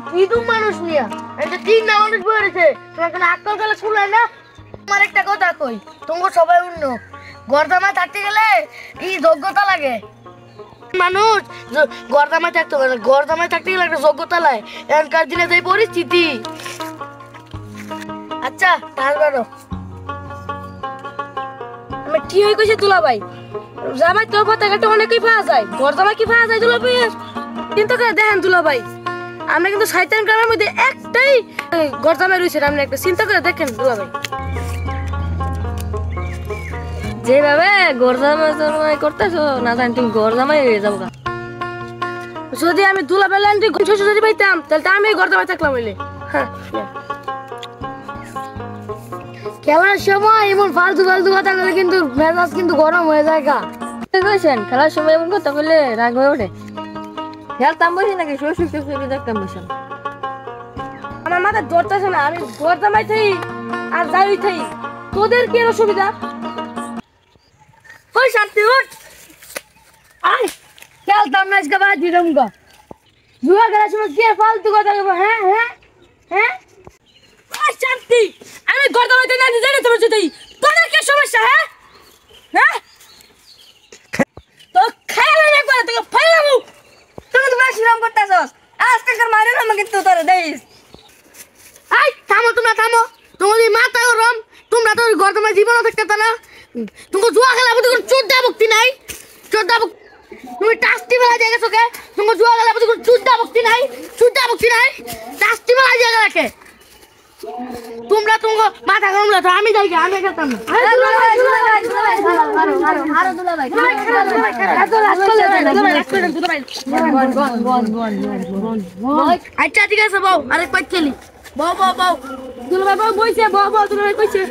কি তুমি মানুষ নিয়া এটা তিন না মানুষ বলেছে তোমার কোনো আক্কল গেলে শুনলাই না আমার একটা কথা কই তোমার সবাই অন্য গর্দামায় থাকতে গেলে কি যোগ্যতা লাগে মানুষ গর্দামায় থাকতে পারে গর্দামায় থাকতে গেলে একটা যোগ্যতা লাগে এখনকার দিনে যে পরিস্থিতি আচ্ছা তারপরও আমি ঠিক হয়ে গেছি দুলা ভাই জামাই তোর পতাকাটা অনেকই পাওয়া যায় গর্দামায় কি পাওয়া যায় দুলা ভাই চিন্তা করে দেখেন দুলা ভাই আমরা কিন্তু শয়তান গ্রামের মধ্যে একটাই গর্দামায় রয়েছে আপনি একটা চিন্তা করে দেখেন দুলা ভাই যেভাবে গর্দামাই করতেছো না জানি তুমি গর্দামাই হয়ে যাবো যদি আমি দুলা ভাই লাইন যদি পাইতাম তাহলে তো আমি গর্দামায় থাকলাম বলে হ্যাঁ খেলার সময় এমন ফালতু ফালতু কথা বলে কিন্তু মেজাজ কিন্তু গরম হয়ে যায় গা বুঝছেন খেলার সময় এমন কথা বললে রাগ হয়ে ওঠে খেলতাম বসি নাকি শ্বশুর দেখতাম বসে আমার মাথা ধরতেছে না আমি গর্দামাই থাই আর যাই থাই তোদের কি অসুবিধা ওই শান্তি উঠ আই খেলতাম না আজকে বাদ দিলাম গা জুয়া খেলার সময় কি ফালতু কথা বলবো হ্যাঁ হ্যাঁ হ্যাঁ শান্তি আমি গর্দামাইতে না জানি তোমার যদি তোদের কি সমস্যা হ্যাঁ হ্যাঁ তো খেলা না করে তোকে ফাইলামু তুমি তো বেশি রং করতেছস আজকে কার মারে না আমাকে তো তোরে দেইস আই থামো তোমরা থামো তোমাদের মাথা গরম তোমরা তো গর্দামাই জীবনও দেখতে না তুমি জুয়া খেলা বুঝি কোনো চোদ্দা ভক্তি নাই চোদ্দা তুমি টাস্টি বেলা দিয়ে গেছো কে তুমি জুয়া খেলা বুঝি কোনো চোদ্দা ভক্তি নাই টাস্টি বেলা দিয়ে রাখে তোমরা তোমাকে মাথা গরম লাগতো আমি যাই আমি খেলতাম না আচ্ছা ঠিক আছে বউ আরেক পাঁচ খেলি বউ দুলা ভাই বউ বইছে বউ দুলা ভাই কইছে